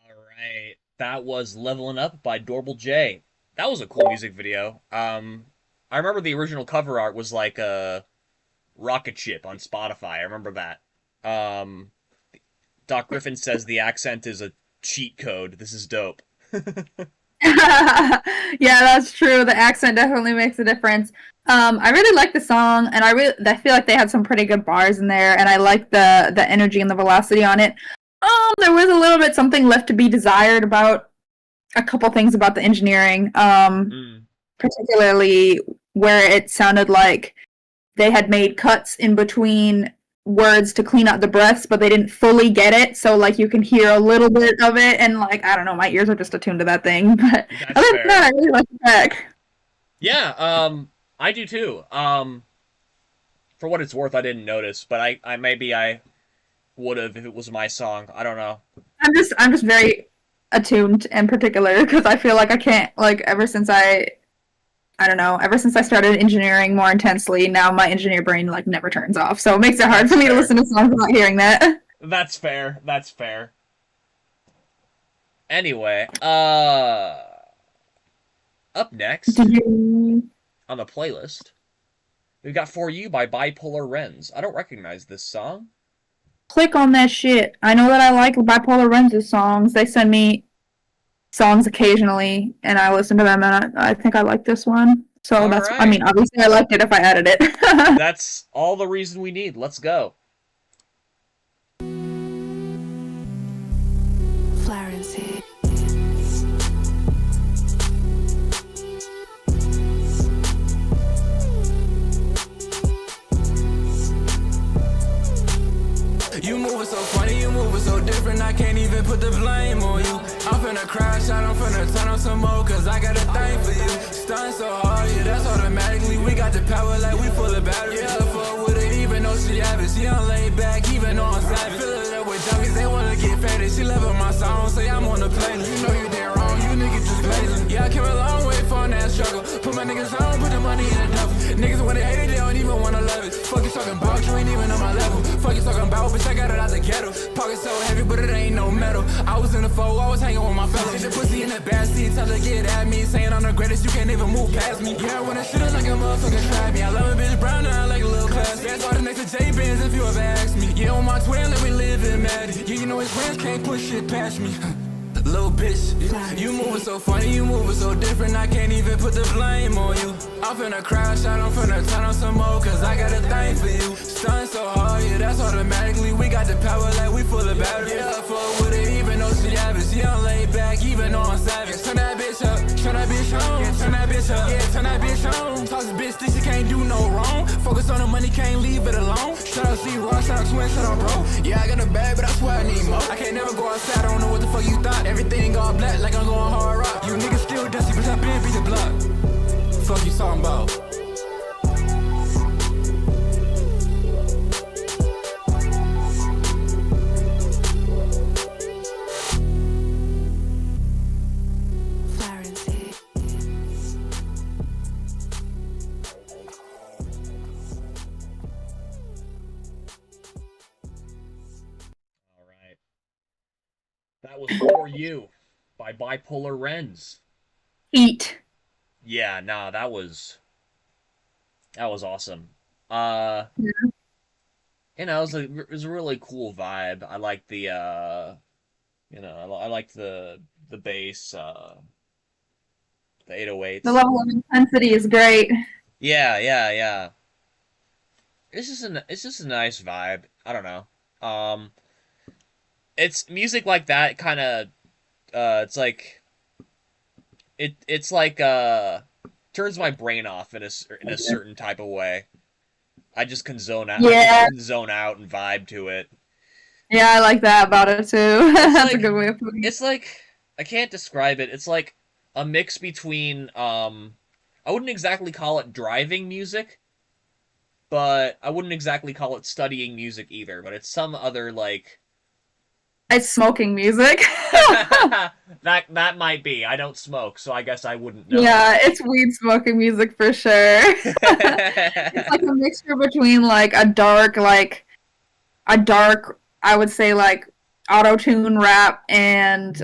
Alright, that was Leveling Up by Dorble J. That was a cool music video. I remember the original cover art was like a rocket ship on Spotify. I remember that. Doc Griffin says the accent is a cheat code. This is dope. Yeah, that's true. The accent definitely makes a difference. I really like the song, and I feel like they had some pretty good bars in there, and I like the energy and the velocity on it. There was a little bit something left to be desired about a couple things about the engineering, particularly where it sounded like they had made cuts in between words to clean out the breaths, but they didn't fully get it, so like you can hear a little bit of it, and like I don't know, my ears are just attuned to that thing. But other than that, I really like the track. Yeah, I do too. For what it's worth, I didn't notice, but I maybe I would have if it was my song. I don't know. I'm just very attuned and particular because I feel like I can't, like, ever since I started engineering more intensely, now my engineer brain like never turns off. So it makes it hard for me to listen to songs without hearing that. That's fair. That's fair. Anyway, up next on the playlist, we've got For You by Bipolar Wrens. I don't recognize this song. Click on that shit. I know that I like Bipolar Wrens' songs. They send me songs occasionally, and I listen to them, and I think I like this one. So All that's, right. I mean, obviously I liked it if I added it. That's all the reason we need. Let's go. Florence. You moving so funny, you moving so different, I can't even put the blame on you. I'm finna crash out, I'm finna turn on some more, cause I got a thing for you. Stunning so hard, yeah, that's automatically. We got the power like we full of battery. Yeah, fuck with it, even though she average. She don't lay back, even though I'm savage. Fill it up with junkies, they wanna get faded. She loving my song, say I'm on the playlist. You know you did wrong, you niggas just blazing. Yeah, I came a long way from that struggle. Put my niggas on, put the money in the duffel. Niggas when they hate it, they don't even wanna love it. Fuck you talking about, you ain't even on my level. Fuck you talking about, bitch, I got it out the ghetto. Pocket so heavy, but it ain't no metal. I was in the foe, I was hanging with my fellas. The pussy in the backseat, tell her get at me. Saying I'm the greatest, you can't even move past me. Yeah, when I shit it like a motherfucker trap me. I love a bitch brown, now I like a little class. That's all the next to J-Benz if you ever ask me. Yeah, on my twin, let me live in Maddie. Yeah, you know his friends can't push shit past me. Little bitch, you moving so funny, you moving so different, I can't even put the blame on you. I'm finna crash out, I'm finna turn on some more, cause I got a thing for you. Stunning so hard, yeah, that's automatically. We got the power like we full of battery. Yeah, fuck with it, even though she average. She don't lay back, even though I'm savage. Turn that bitch up, turn that bitch on. Yeah, turn that bitch up, yeah, turn that bitch on. Toss this bitch, think she can't do no wrong. Focus on the money, can't leave it alone. Shout out C-Rock, shout out Twin, shout out Bro. Yeah, I got a bag, but I swear I need more. I can't never go outside, I don't know what the fuck you thought. Everything all black like I'm going hard rock. You niggas still dusty, but I been beat the block. Fuck you talking about? All right. That was For You by Bipolar Wrens. Eat. Yeah, nah, that was awesome. Yeah. You know, it was a really cool vibe. I like the you know, I like the bass, the 808s. The level of intensity is great. Yeah. It's just a nice vibe. I don't know. It's music like that kind of it's like it's like turns my brain off in a certain type of way. I just can zone out. Yeah. I can zone out and vibe to it. Yeah, I like that about it too. That's a good way of putting it. It's like, I can't describe it. It's like a mix between I wouldn't exactly call it driving music, but I wouldn't exactly call it studying music either. But it's some other like. It's smoking music. that might be. I don't smoke, so I guess I wouldn't know. Yeah, it's weed smoking music for sure. It's like a mixture between like a dark, I would say like auto-tune rap and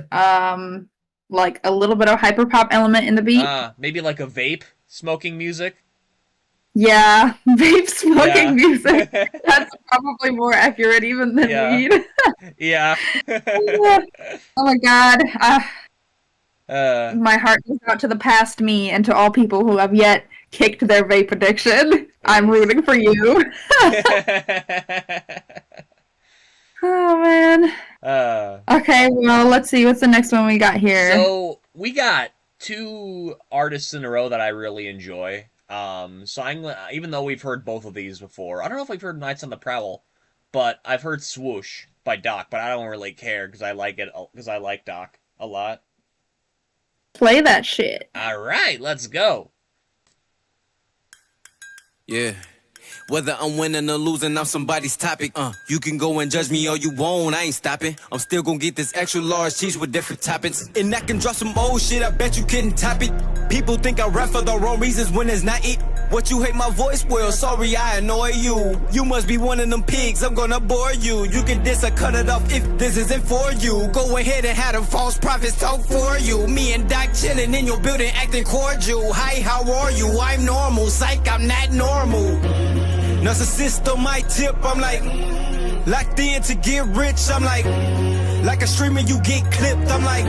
like a little bit of hyperpop element in the beat. Maybe like a vape smoking music. Yeah, vape smoking music. That's probably more accurate even than weed. Yeah. Oh my god. My heart goes out to the past me and to all people who have yet kicked their vape addiction. I'm rooting for you. Oh man. Okay, well, let's see. What's the next one we got here? So, we got two artists in a row that I really enjoy. So even though we've heard both of these before, I don't know if we've heard Nights on the Prowl, but I've heard Swoosh by Doc, but I don't really care because I like it, because I like Doc a lot. Play that shit. Alright, let's go. Yeah. Whether I'm winning or losing, I'm somebody's topic. You can go and judge me all you want, I ain't stopping. I'm still gonna get this extra large cheese with different toppings. And I can drop some old shit, I bet you couldn't top it. People think I rap for the wrong reasons when it's not it. What, you hate my voice? Well, sorry I annoy you. You must be one of them pigs, I'm gonna bore you. You can diss or cut it off if this isn't for you. Go ahead and have the false prophets talk for you. Me and Doc chilling in your building acting cordial. Hi, how are you? I'm normal, psych, I'm not normal. Narcissist on my tip, I'm like locked in to get rich, I'm like a streamer you get clipped, I'm like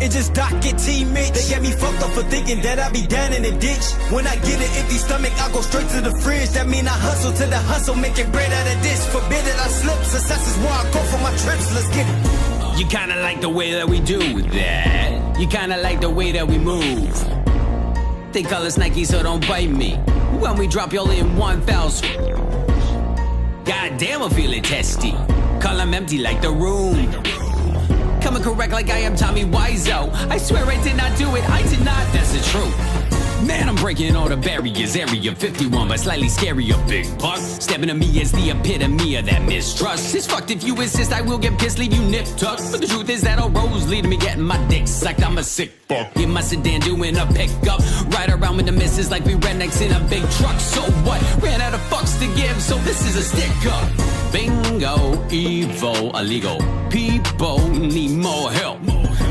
It's just docket teammates. They get me fucked up for thinking that I be down in the ditch. When I get an empty stomach, I go straight to the fridge. That mean I hustle to the hustle, making bread out of this. Forbid that I slip. Success is where I go for my trips. Let's get it. You kinda like the way that we do that. You kinda like the way that we move. They call us Nike, so don't bite me. When we drop y'all in one foul swoop. Goddamn, I'm feeling testy. Call them empty like the room. Coming correct like I am Tommy Wiseau. I swear I did not do it, I did not, that's the truth. Man, I'm breaking all the barriers. Area 51, but slightly scarier, big buck. Stepping to me as the epitome of that mistrust. It's fucked if you insist, I will get pissed, leave you nip tucked. But the truth is that all roads lead to me getting my dick sucked. I'm a sick fuck. In my sedan doing a pickup. Ride around with the missus like we rednecks in a big truck. So what? Ran out of fucks to give, so this is a stick up. Bingo, Evo, illegal. People need more help.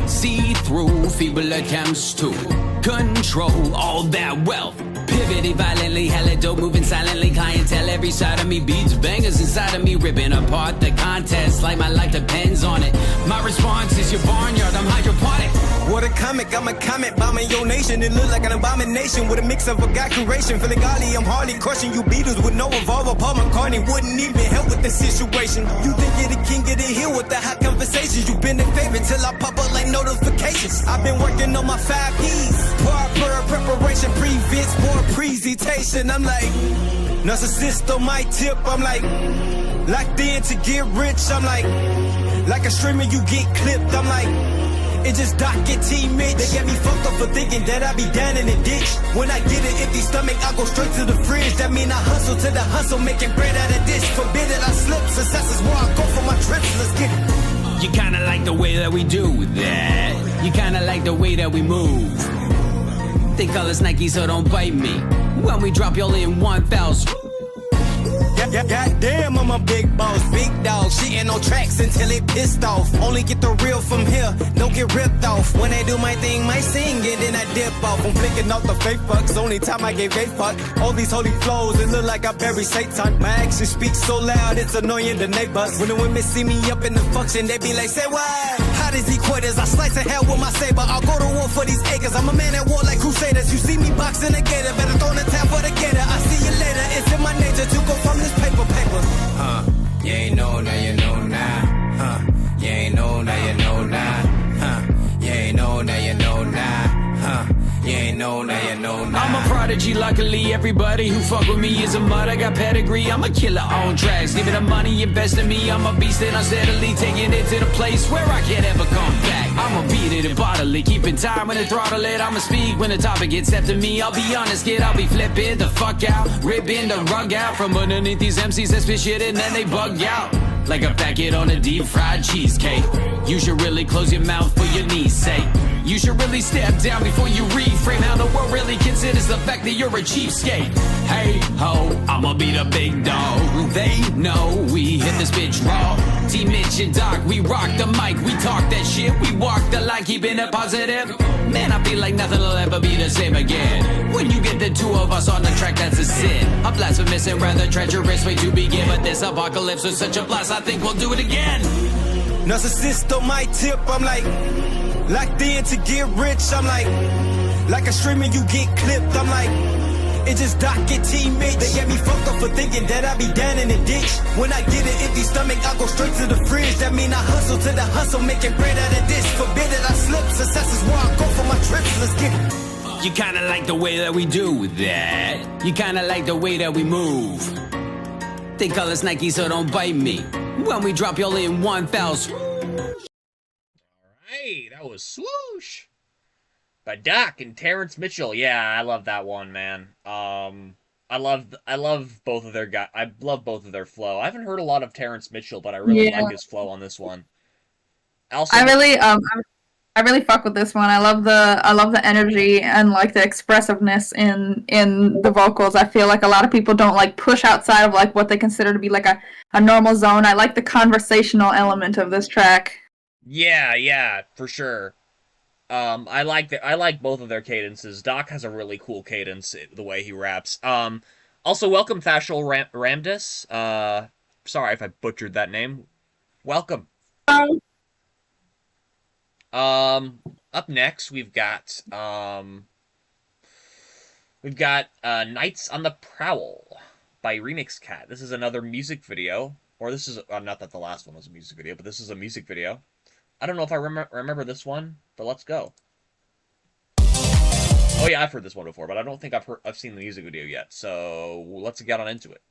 See through feeble attempts to control all that wealth. Pivoting violently, hella dope, moving silently. Clientele, every side of me beats bangers inside of me, ripping apart the contest like my life depends on it. My response is your barnyard, I'm hydroponic. What a comic, I'm a comet, bombing your nation. It look like an abomination with a mix of a God creation. Feeling godly, I'm hardly crushing you Beatles with no revolver. Paul McCartney wouldn't even help with the situation. You think you're the king of the hill with the hot conversations. You've been their favorite till I pop up like notifications. I've been working on my 5 P's. Proper preparation, prevents for presentation. I'm like, narcissist on my tip. I'm like, locked in to get rich. I'm like a streamer, you get clipped. I'm like, it's just docket teammates. They get me fucked up for thinking that I be down in the ditch. When I get an empty stomach, I go straight to the fridge. That mean I hustle to the hustle, making bread out of this. Forbid that I slip. Success is where I go for my trips. Let's get it. You kinda like the way that we do that. You kinda like the way that we move. They call us Nike, so don't bite me. When we drop y'all in one foul swoop. Goddamn, I'm a big boss, big dog. Shitting on tracks until it pissed off. Only get the real from here, don't get ripped off. When I do my thing, my sing, and then I dip off. I'm flicking off the fake fucks, only time I gave fake fuck. All these holy flows, it look like I bury Satan. My actions speak so loud, it's annoying the neighbors. When the women see me up in the function, they be like, say what? How does he quit us? I slice of hell with my saber. I'll go to war for these acres. I'm a man at war like crusaders. You see me boxing a gator, better throw the tap for the gator. I see you later, it's in my nature to go from this paper. You ain't know, now you know now. You ain't know, now you know now. You ain't know, now you know now. You ain't know, now you know now. I'm a prodigy, luckily everybody who fuck with me is a mud. I got pedigree, I'm a killer on tracks. Give me the money, invest in me, I'm a beast and I'm steadily taking it to the place where I can't ever come back. I'ma beat it and bodily, keeping time when I throttle it. I'ma speak when the topic gets set to me. I'll be honest, kid, I'll be flipping the fuck out, ripping the rug out from underneath these MCs that spit shit and then they bug out. Like a packet on a deep fried cheesecake. You should really close your mouth for your knees' sake. You should really step down before you reframe how the world really considers the fact that you're a cheapskate. Hey ho, I'ma be the big dog. They know we hit this bitch raw. Team Mitch and Doc, we rock the mic, we talk that shit, we walk the line, keeping it positive. Man, I feel like nothing will ever be the same again. When you get the two of us on the track, that's a sin. A blasphemous and rather treacherous way to begin, but this apocalypse was such a blast, I think we'll do it again. Narcissist on my tip, I'm like, locked in to get rich. I'm like a streamer, you get clipped. I'm like, it's just docket teammates. They get me fucked up for thinking that I be down in the ditch. When I get an empty stomach, I go straight to the fridge. That mean I hustle to the hustle, making bread out of this. Forbid that I slip. Success is where I go for my trips. Let's get it. You kinda like the way that we do that. You kinda like the way that we move. They call us Nike, so don't bite me. When we drop y'all in one foul swoop. Hey, that was Swoosh by Doc and Terrence Mitchell. Yeah, I love that one, man. I love both of their I love both of their flow. I haven't heard a lot of Terrence Mitchell, but I really like his flow on this one. Also, I really fuck with this one. I love the energy and like the expressiveness in the vocals. I feel like a lot of people don't like push outside of like what they consider to be like a normal zone. I like the conversational element of this track. Yeah, for sure. I like both of their cadences. Doc has a really cool cadence, the way he raps. Also, welcome Thashel Ramdis. Sorry if I butchered that name. Welcome. Up next we've got Knights on the Prowl by Remix Cat. This is another music video, or this is not that the last one was a music video, but this is a music video. I don't know if I remember this one, but let's go. Oh yeah, I've heard this one before, but I don't think I've seen the music video yet. So let's get on into it.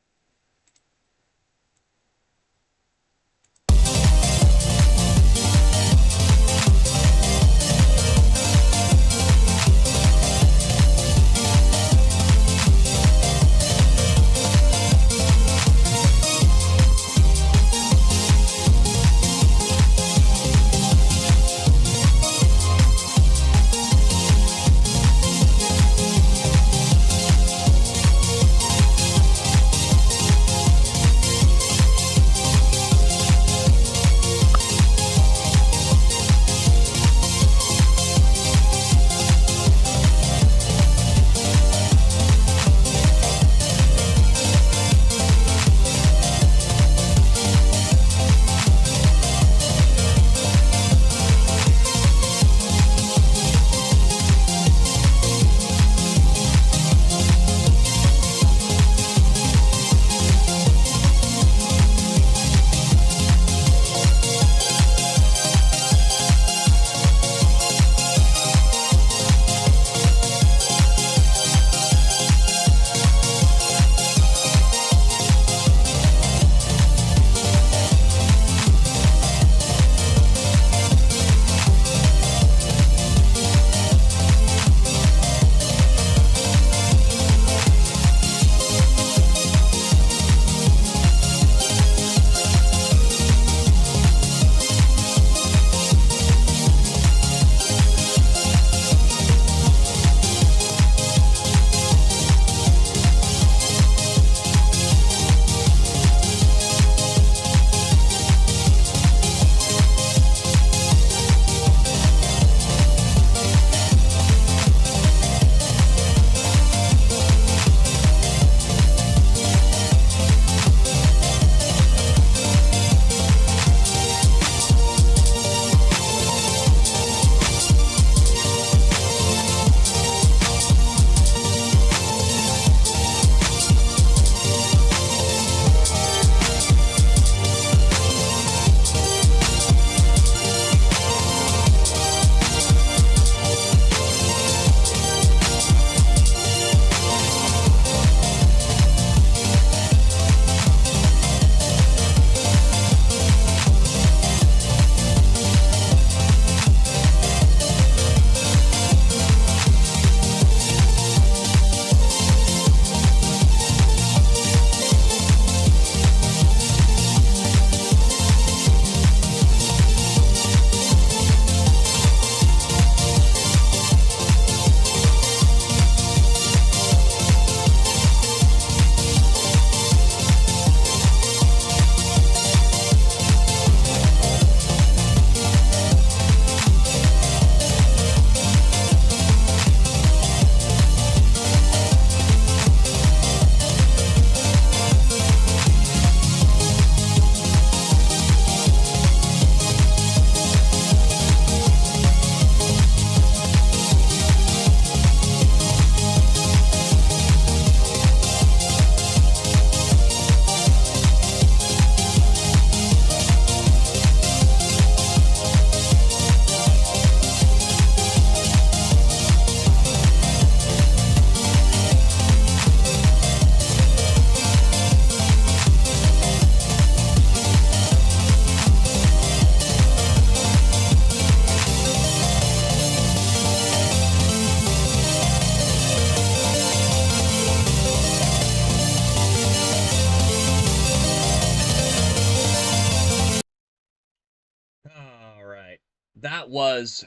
That was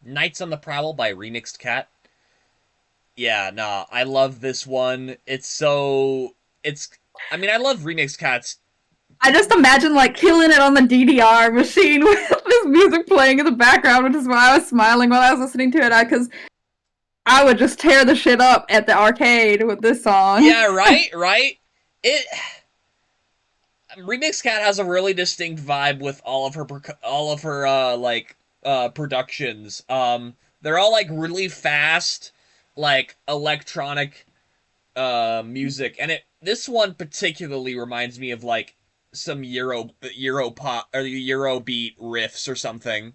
Knights on the Prowl by Remixed Cat. Yeah, nah, I love this one. I mean, I love Remixed Cat's. I just imagine, like, killing it on the DDR machine with this music playing in the background, which is why I was smiling while I was listening to it, because I would just tear the shit up at the arcade with this song. Yeah, right? Remix Cat has a really distinct vibe with all of her like productions. They're all like really fast, like electronic music, and this one particularly reminds me of like some Euro pop or Eurobeat riffs or something.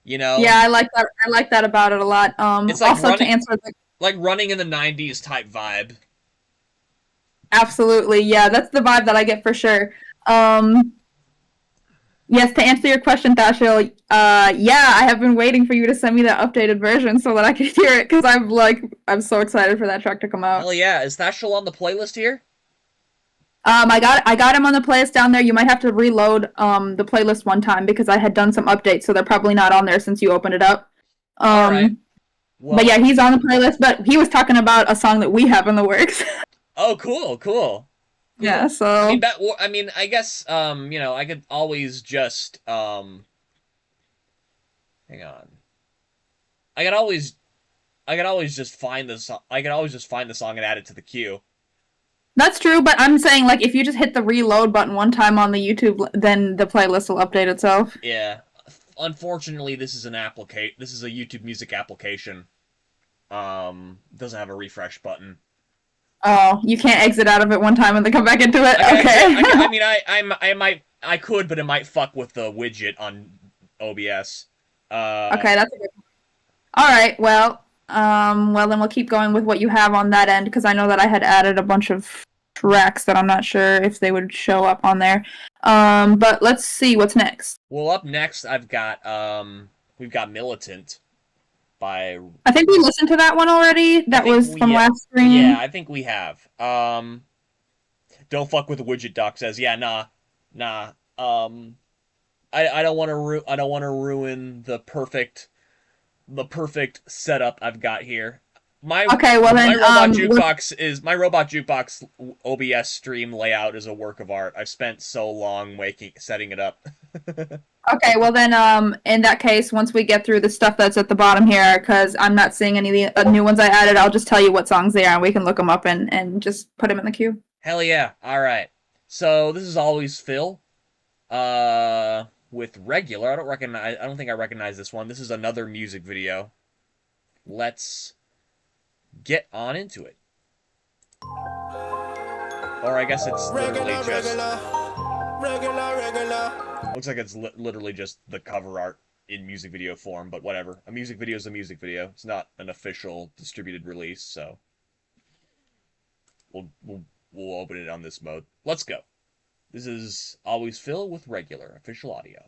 You know? Yeah, I like that. I like that about it a lot. It's like also running, to answer the like running in the '90s type vibe. absolutely, yeah, that's the vibe that I get for sure. Yes, to answer your question, Thashil, yeah, I have been waiting for you to send me that updated version so that I can hear it because I'm so excited for that track to come out. Hell yeah! Is Thashil on the playlist here? I got him on the playlist down there. You might have to reload the playlist one time because I had done some updates, so they're probably not on there since you opened it up. All right. Well, but yeah, he's on the playlist. But he was talking about a song that we have in the works. Oh, cool. Yeah. So I mean, I guess you know, I could always just hang on. I could always just find the song. I could always just find the song and add it to the queue. that's true, but I'm saying like if you just hit the reload button one time on the YouTube, then the playlist will update itself. Yeah. Unfortunately, this is a YouTube Music application. Doesn't have a refresh button. Oh, you can't exit out of it one time and then come back into it. Okay. I mean, I could, but it might fuck with the widget on OBS. Okay, that's a good one. All right, well, then we'll keep going with what you have on that end because I know that I had added a bunch of tracks that I'm not sure if they would show up on there. But let's see what's next. Well, up next, we've got Militant by. I think we listened to that one already. That was from last stream. Yeah, I think we have. Don't fuck with the widget. Doc says, yeah, nah. I don't want to ruin the perfect setup I've got here. My robot jukebox OBS stream layout is a work of art. I've spent so long setting it up. Okay, well then, in that case, once we get through the stuff that's at the bottom here, because I'm not seeing any of the new ones I added, I'll just tell you what songs they are, and we can look them up and just put them in the queue. Hell yeah! All right. So this is Always Phil, with Regular. I don't think I recognize this one. This is another music video. Let's get on into it. Or I guess it's literally just. Regular. Looks like it's literally just the cover art in music video form, but whatever. A music video is a music video. It's not an official distributed release, so we'll open it on this mode. Let's go. This is Always Phil with Regular official audio.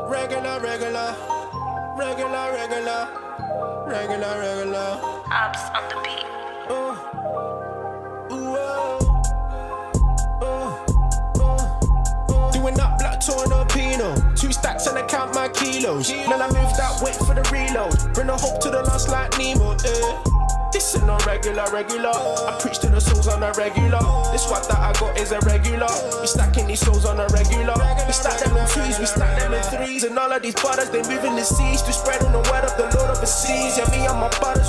Regular. Ops on the beat. Doing up black torn or Pino. 2 stacks and I count my kilos. Then I move that weight for the reload. Bring the hope to the last like Nemo. This is not regular. I preach to the souls on a regular. This what that I got is a regular. We stacking these souls on a regular. We stack them in 2s, we stack them in 3s. And all of these brothers, they moving the seas to spread on the word of the Lord overseas. Yeah, me and my brothers.